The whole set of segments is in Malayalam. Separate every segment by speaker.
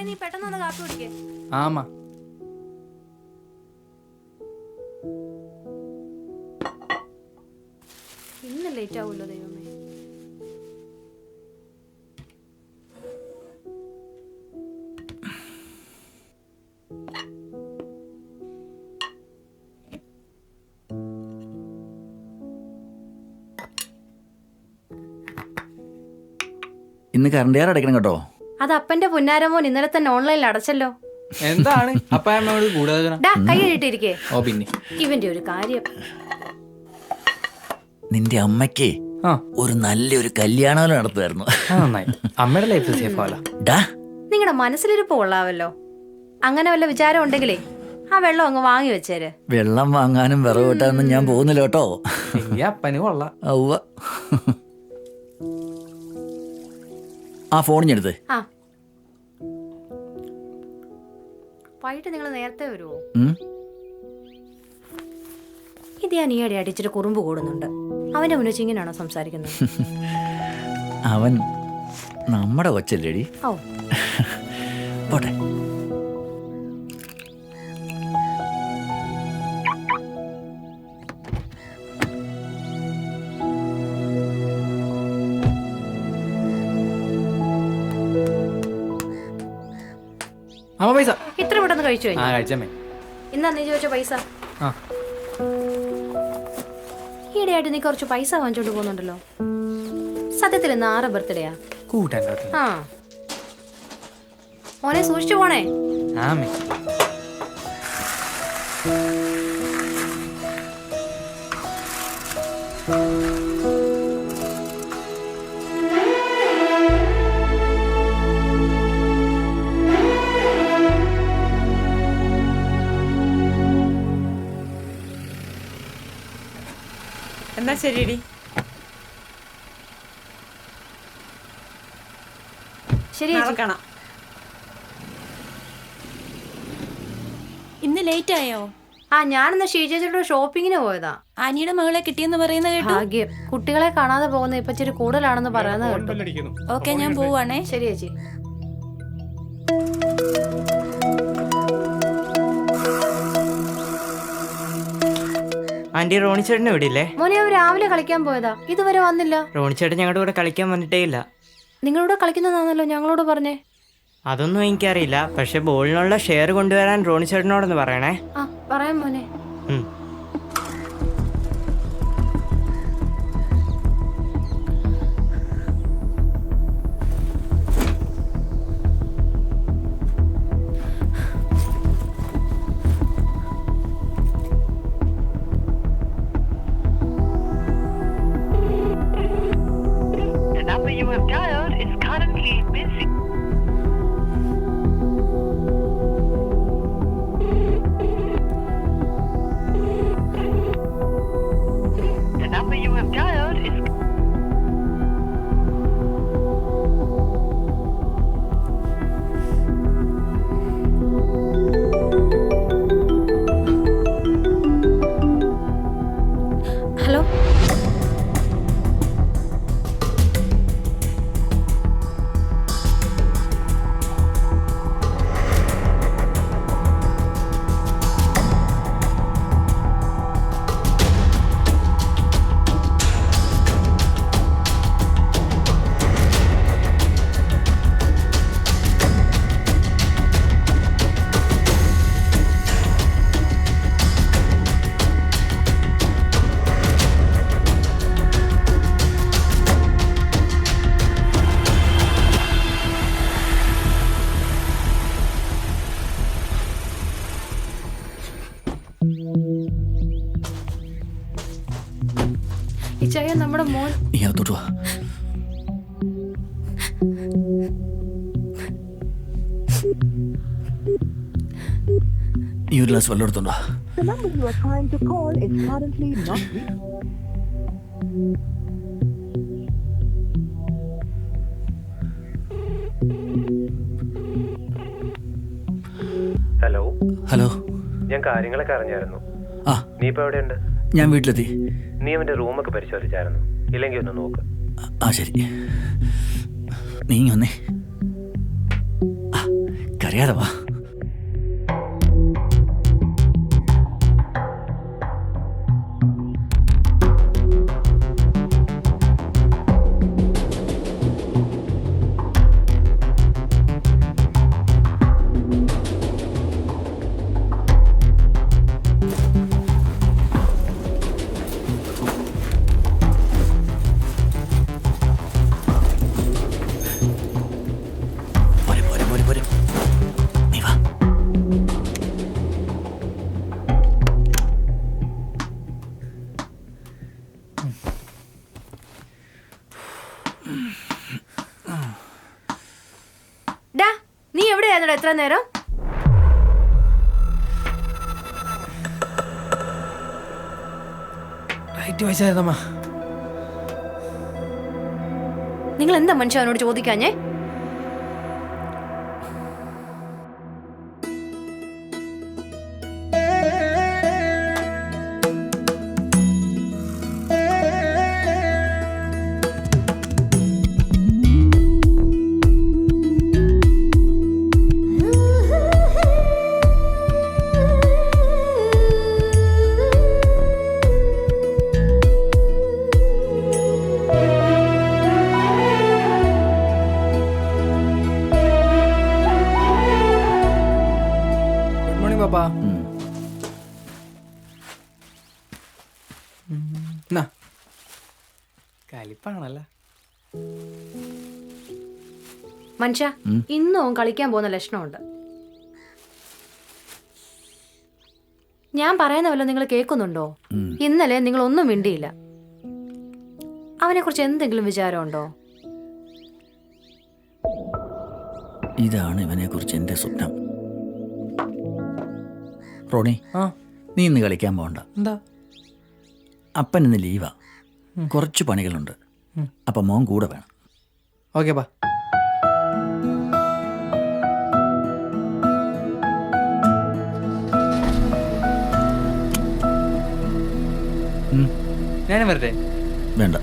Speaker 1: നീ പെട്ടെന്ന് കാപ്പി കുടിക്കേ.
Speaker 2: ആമാ
Speaker 1: ഇന്ന് ലേറ്റ് ആവുമല്ലോ ദൈവമേ.
Speaker 3: ഇന്ന് കറണ്ട് ചാർജ് അടയ്ക്കണം കേട്ടോ.
Speaker 1: അത് അപ്പന്റെ പുന്നാരമോൻ ഇന്നലെ തന്നെ ഓൺലൈനിൽ അടച്ചല്ലോ.
Speaker 2: എന്താണ് അപ്പായമ്മയോട് കൂടുതൽ?
Speaker 1: കൈ കഴിട്ടിരിക്കേ.
Speaker 2: ഓ പിന്നെ
Speaker 1: ഇവന്റെ ഒരു കാര്യം.
Speaker 3: നിന്റെ അമ്മയ്ക്ക് ഒരു നല്ലൊരു കല്യാണം നടത്തുമായിരുന്നു.
Speaker 2: നന്നായി. അമ്മയുടെ ലൈഫ് സേഫ് ആവല.
Speaker 1: നിങ്ങളുടെ മനസ്സിലിരിപ്പ് കൊള്ളാവല്ലോ. അങ്ങനെ വല്ല വിചാരം ഉണ്ടെങ്കിലേ ആ വെള്ളം അങ്ങ് വാങ്ങി വെച്ചേര്.
Speaker 3: വെള്ളം വാങ്ങാനും വിറവ് വെട്ടാനൊന്നും ഞാൻ പോകുന്നില്ല കേട്ടോ.
Speaker 2: അപ്പന് കൊള്ളാം.
Speaker 3: ഔവ്വ. ആ ഫോണിഞ്ഞെടുത്ത്.
Speaker 1: ആ വൈകിട്ട് നിങ്ങൾ നേരത്തെ വരുമോ? ഇത് ഞാൻ ഈയിടെ അടിച്ചിട്ട് കുറുമ്പ് കൂടുന്നുണ്ട്. അവന്റെ മുന്നിൽ വെച്ച് ഇങ്ങനെയാണോ സംസാരിക്കുന്നത്?
Speaker 3: അവൻ നമ്മുടെ കൊച്ചല്ലേടി.
Speaker 1: ഓ
Speaker 3: പോട്ടെ.
Speaker 2: അമ്മ പൈസ
Speaker 1: ഇത്ര പെട്ടെന്ന് കഴിച്ചു കഴിഞ്ഞു.
Speaker 2: കഴിച്ചമ്മേ.
Speaker 1: ഇന്നാ നീ ചോദിച്ച പൈസ. ഈയിടെയായിട്ട് നീ കുറച്ച് പൈസ വാങ്ങിച്ചോണ്ട് പോകുന്നുണ്ടല്ലോ. സത്യത്തിൽ ഇന്ന് 6 ബർത്ത്ഡേയാ. ആ മോനെ സൂക്ഷിച്ചു പോണേ.
Speaker 4: എന്നാ ശരിയടി.
Speaker 1: ശരി
Speaker 4: കാണാം.
Speaker 5: ഇന്ന് ലേറ്റ് ആയോ?
Speaker 1: ഞാനിന്ന് ഷീജയുടെ ഷോപ്പിങ്ങിന് പോയതാ.
Speaker 5: അനിയുടെ മകളെ കിട്ടിയെന്ന് പറയുന്ന കേട്ടു.
Speaker 1: ഭാഗ്യം. കുട്ടികളെ കാണാതെ പോകുന്ന ഇപ്പൊ ഇച്ചിരി കൂടുതലാണെന്ന് പറയുന്നത് കേട്ടു.
Speaker 5: ഓക്കെ, ഞാൻ പോവാണേ.
Speaker 1: ശരി ചേച്ചി.
Speaker 4: ആന്റി, റോണിച്ചേട്ടൻ ഇവിടെ ഇല്ലേ?
Speaker 1: മോനെ അവർ രാവിലെ കളിക്കാൻ പോയതാ, ഇതുവരെ വന്നില്ല.
Speaker 4: റോണിച്ചേട്ടൻ ഞങ്ങളുടെ കൂടെ കളിക്കാൻ വന്നിട്ടേ ഇല്ല.
Speaker 1: നിങ്ങളോട് കളിക്കുന്നതാണല്ലോ ഞങ്ങളോട് പറഞ്ഞേ.
Speaker 4: അതൊന്നും എനിക്കറിയില്ല. പക്ഷെ ബോളിനുള്ള ഷെയർ കൊണ്ടുവരാൻ റോണിച്ചേട്ടനോടൊന്ന് പറയണേ.
Speaker 1: പറയാം മോനെ. ഹലോ. ഇച്ചായ, നമ്മുടെ മോൻ.
Speaker 3: നീ അകത്തോട്ട് വാ. ഈ ഒരു ഗ്ലാസ് വെള്ളം എടുത്തോണ്ടോ.
Speaker 6: ഹലോ.
Speaker 3: ഹലോ.
Speaker 6: ഞാൻ കാര്യങ്ങളൊക്കെ അറിഞ്ഞായിരുന്നു. നീ ഇപ്പൊ എവിടെയുണ്ട്?
Speaker 3: ഞാൻ വീട്ടിലെത്തി.
Speaker 6: നീ അവന്റെ റൂമൊക്കെ പരിശോധിച്ചായിരുന്നു? ഇല്ലെങ്കിൽ ഒന്ന് നോക്ക്.
Speaker 3: ശരി. നീ വന്നേ. കരയാതെ വാ. പോരെ. നീ വാ.
Speaker 1: ഡാ നീ എവിടെയായിരുന്നോ എത്ര നേരം?
Speaker 2: റൈറ്റ് വയസ്സായിരുന്നമ്മ.
Speaker 1: നിങ്ങൾ എന്താ മനുഷ്യ അവനോട് ചോദിക്കാഞ്ഞേ?
Speaker 2: പാപ്പാ കലിപ്പാണല്ല
Speaker 1: മനുഷ്യ ഇന്നും അവൻ കളിക്കാൻ പോകുന്ന ലക്ഷണമുണ്ട്. ഞാൻ പറയുന്ന വല്ലതും നിങ്ങൾ കേൾക്കുന്നുണ്ടോ? ഇന്നലെ നിങ്ങൾ ഒന്നും മിണ്ടിയില്ല. അവനെ കുറിച്ച് എന്തെങ്കിലും വിചാരമുണ്ടോ?
Speaker 3: ഇതാണ് ഇവനെ കുറിച്ച് എൻ്റെ സ്വപ്നം. റോണി,
Speaker 2: ആ
Speaker 3: നീ ഇന്ന് കളിക്കാൻ പോകണ്ട.
Speaker 2: എന്താ?
Speaker 3: അപ്പൻ ഇന്ന് ലീവാ. കുറച്ച് പണികളുണ്ട്. അപ്പം മോൻ കൂടെ വേണം.
Speaker 2: ഓക്കെ പാ. ഞാനും വരട്ടെ?
Speaker 3: വേണ്ട.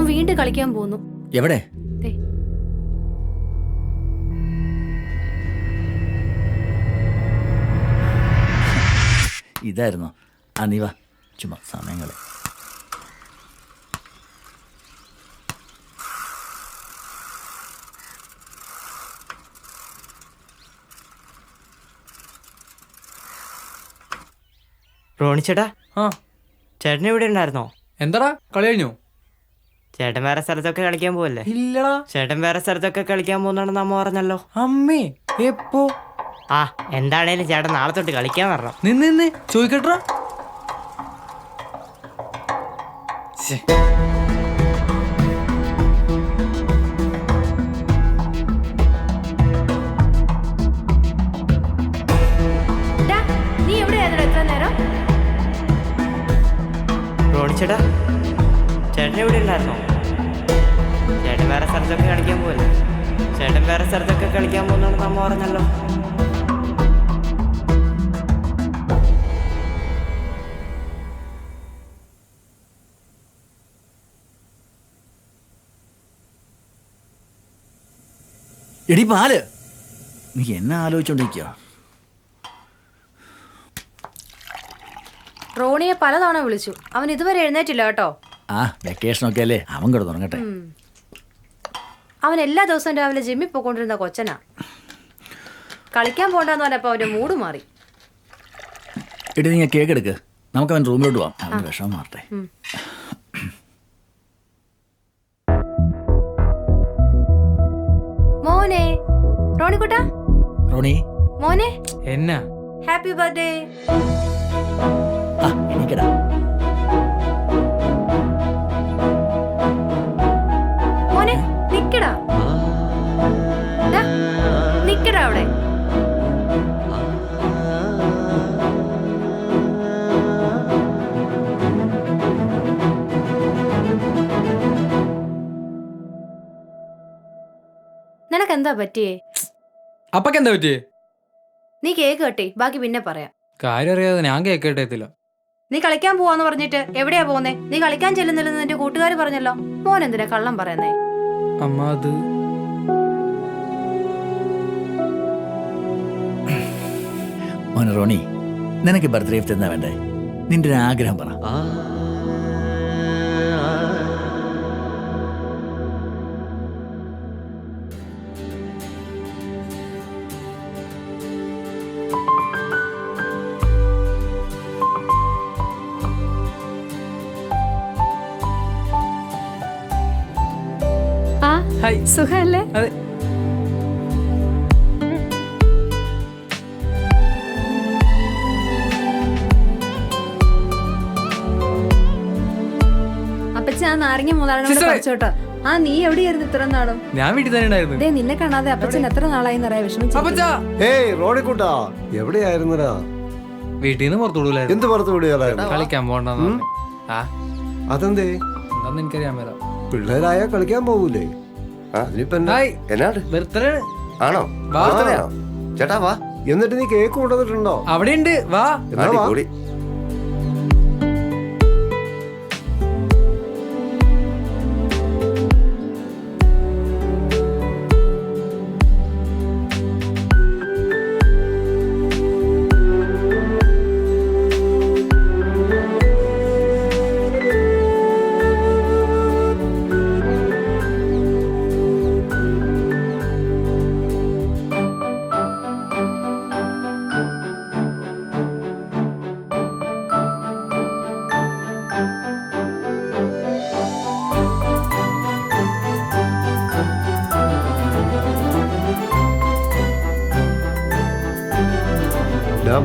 Speaker 1: വീണ്ടും കളിക്കാൻ പോകുന്നു.
Speaker 3: എവിടെ? ഇതായിരുന്നോ? ആ നീ വാ, ചുമ്മാ സമയങ്ങളെ.
Speaker 4: റോണിച്ചേട്ടാ,
Speaker 2: ആ
Speaker 4: ചേട്ടൻ ഇവിടെ ഉണ്ടായിരുന്നോ?
Speaker 2: എന്താടാ കളി കഴിഞ്ഞു?
Speaker 4: ചേട്ടൻ വേറെ സ്ഥലത്തൊക്കെ കളിക്കാൻ പോവല്ലേ?
Speaker 2: ഇല്ലടാ.
Speaker 4: ചേട്ടൻ വേറെ സ്ഥലത്തൊക്കെ കളിക്കാൻ പോകുന്നുണ്ടെന്ന് അമ്മ പറഞ്ഞല്ലോ.
Speaker 2: അമ്മേ എപ്പോ?
Speaker 4: ആ എന്താണേലും ചേട്ടൻ നാളെ തൊട്ട് കളിക്കാൻ വരണം.
Speaker 2: നിന്ന് ചോദിക്കട്ടാ.
Speaker 1: നീ എവിടെ
Speaker 4: ചേട്ടൻ വേറെ സ്ഥലത്തൊക്കെ കളിക്കാൻ പോകല്ലേ? ചേട്ടൻ വേറെ സ്ഥലത്തൊക്കെ കളിക്കാൻ പോകുന്നതാണ് നമ്മ പറഞ്ഞല്ലോ.
Speaker 3: എടി പാല്, നീ എന്നെ ആലോചിച്ചോണ്ടിരിക്കുക?
Speaker 1: റോണിയെ പലതവണ വിളിച്ചു, അവൻ ഇതുവരെ എഴുന്നേറ്റില്ല കേട്ടോ.
Speaker 3: ആ വെക്കേഷനൊക്കെ അല്ലേ, അവൻ കിടന്നു തുടങ്ങട്ടെ.
Speaker 1: അവൻ എല്ലാ ദിവസവും രാവിലെ ജിമ്മിൽ പോയിക്കൊണ്ടിരുന്ന കൊച്ചനാ. കളിക്കാൻ പോണ്ടെന്ന് പറഞ്ഞപ്പോൾ അവന്റെ മൂഡ് മാറി.
Speaker 3: എടി നീ കേക്ക് എടുക്ക്, നമുക്ക് അവൻ റൂമിലോട്ട് പോവാം. അവൻ വിഷമം മാറട്ടെ.
Speaker 1: മോനെ റോണിക്കുട്ടാ,
Speaker 3: റോണി
Speaker 1: മോനെ
Speaker 2: എന്നാ
Speaker 1: ഹാപ്പി ബർത്ത്ഡേ.
Speaker 3: ആ എനിക്കടാ.
Speaker 1: മോനെ നിക്കടാ, ദാ, നിക്കടാ അവിടെ. നിനക്കെന്താ പറ്റിയേ?
Speaker 2: അപ്പൊക്കെ എന്താ പറ്റിയേ?
Speaker 1: നീ കേക്ക് കട്ടി, ബാക്കി പിന്നെ പറയാം.
Speaker 2: കാര്യം അറിയാതെ ഞാൻ കേക്കട്ടെത്തില്ല.
Speaker 1: നീ കളിക്കാൻ പോവാന്ന് പറഞ്ഞിട്ട് എവിടെയാ പോകുന്നേ? നീ കളിക്കാൻ ചെല്ലുന്നില്ലെന്ന് നിന്റെ കൂട്ടുകാർ പറഞ്ഞല്ലോ. മോൻ എന്തിനാ കള്ളം പറയുന്നേ?
Speaker 2: അമ്മ അത്
Speaker 3: മോനെ റോണി, നിനക്ക് ബർത്ത്ഡേ ഗിഫ്റ്റ് എന്താ വേണ്ടേ? നിന്റെ ഒരു ആഗ്രഹം പറ.
Speaker 2: ഹായ്.
Speaker 1: സുഖല്ലേ?
Speaker 2: അതെ.
Speaker 7: അപ്പച്ച ആ നാരങ്ങ മൂന്നാലെണ്ണം
Speaker 2: സിസ്റ്ററെ.
Speaker 7: പറിച്ചോട്ടോ. ആ നീ എവിടെയായിരുന്നു ഇത്ര നാളും?
Speaker 2: ഞാൻ വീട്ടിൽ തന്നെ ഉണ്ടായിരുന്നു.
Speaker 7: ദേ നിന്നെ കാണാതെ അപ്പച്ചൻ എത്ര നാളായി എന്നറിയാ വിഷമിച്ചു.
Speaker 2: അപ്പച്ചാ
Speaker 8: ഏയ് റോണിക്കുട്ടാ, എവിടെയായിരുന്നടാ?
Speaker 2: വീട്ടിൽ നിന്ന് പുറത്തു വിടൂലായിരുന്നു.
Speaker 8: എന്ത് പുറത്ത് വിടുകയായിരുന്നു?
Speaker 2: കളിക്കാൻ പോണ്ടെന്ന് പറഞ്ഞു. ആ
Speaker 8: അതെന്തേ?
Speaker 2: എന്താന്ന് എനിക്കറിയാൻ വരാം.
Speaker 8: പിള്ളേരായ കളിക്കാൻ പോകൂലേ? അതിനിപ്പോ എന്താ?
Speaker 2: ഹായ്.
Speaker 9: എന്നാട്
Speaker 2: ബർത്ത്ഡേ
Speaker 9: ആണോ?
Speaker 2: വാ.
Speaker 9: ബർത്ത്ഡേയാണോ? ചേട്ടാ വാ.
Speaker 8: എന്നിട്ട് നീ കേക്ക് കൊണ്ടുവന്നിട്ടുണ്ടോ?
Speaker 2: അവിടെ ഉണ്ട്, വാ.
Speaker 8: എന്നാ വാ.
Speaker 9: കൂടി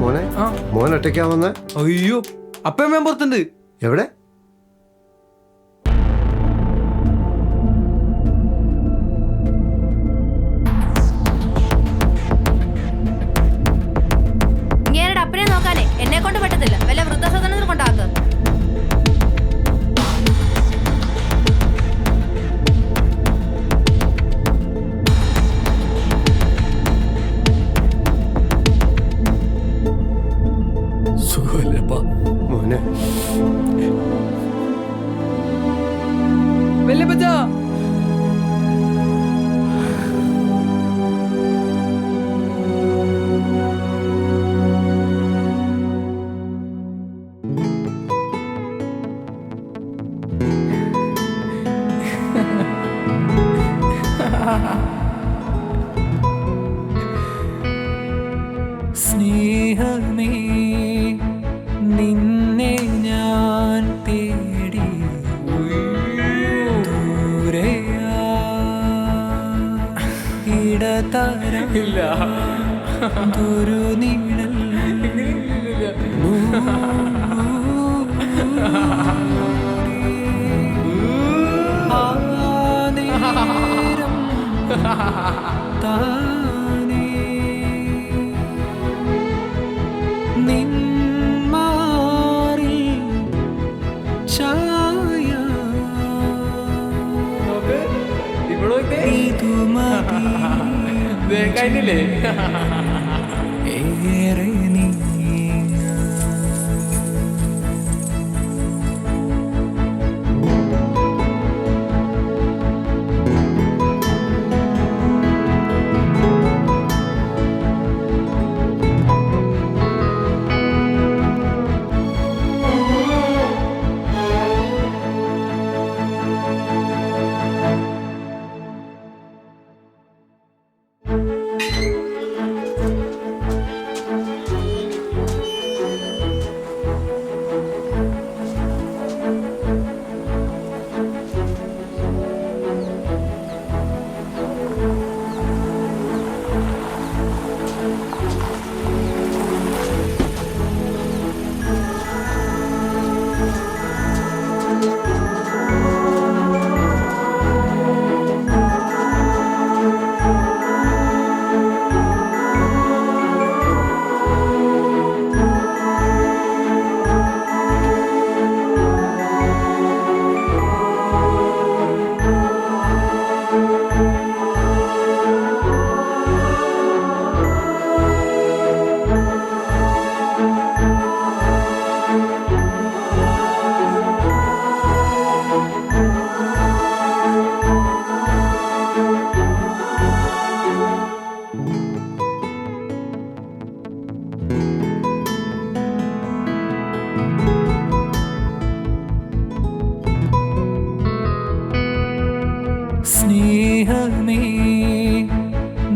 Speaker 8: മോനെ,
Speaker 2: ആ.
Speaker 8: മോൻ ഒറ്റയ്ക്കാ വന്നേ?
Speaker 2: അയ്യോ, അപ്പം ഞാൻ പുറത്തുണ്ട്.
Speaker 8: എവിടെ?
Speaker 1: ഇങ്ങനെ അപ്പനെ നോക്കാനേ എന്നെ കൊണ്ട് പറ്റത്തില്ല. വല്ല വൃദ്ധസദനത്തിൽ കൊണ്ടാക്ക്.
Speaker 3: സുഖമല്ലേപ്പാ
Speaker 8: മോനെ,
Speaker 2: വല്യപ്പച്ചാ. സ്നേഹമേ നിന്നെ ഞാൻ തേടി ദൂരെയാ ഇടതരമില്ല ഒരു നീളൽ താനേ നിന്മാറിൽ ഛായ ഇതു മതി
Speaker 9: കഴിഞ്ഞില്ലേ?
Speaker 2: ഏറെ നീങ്ങാൻ. സ്നേഹമേ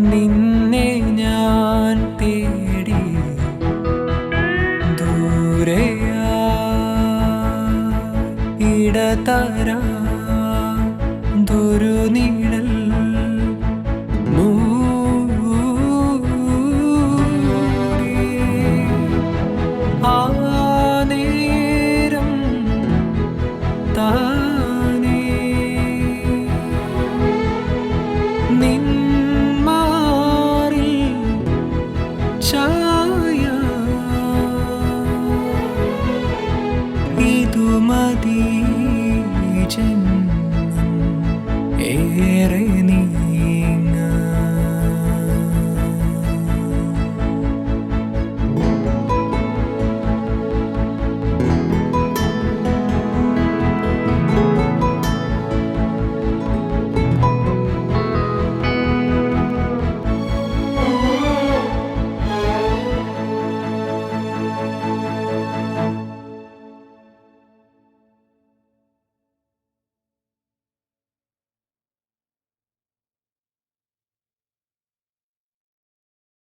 Speaker 2: നിന്നെ ഞാൻ തേടി ദൂരെയാ ഇടതരാ ദുരു നിഴൽ മൂടി ആ നേരം താനേ നിന്മാറിൽ ഛായ ഇതു മതി ജന്മം ഏറെ നീ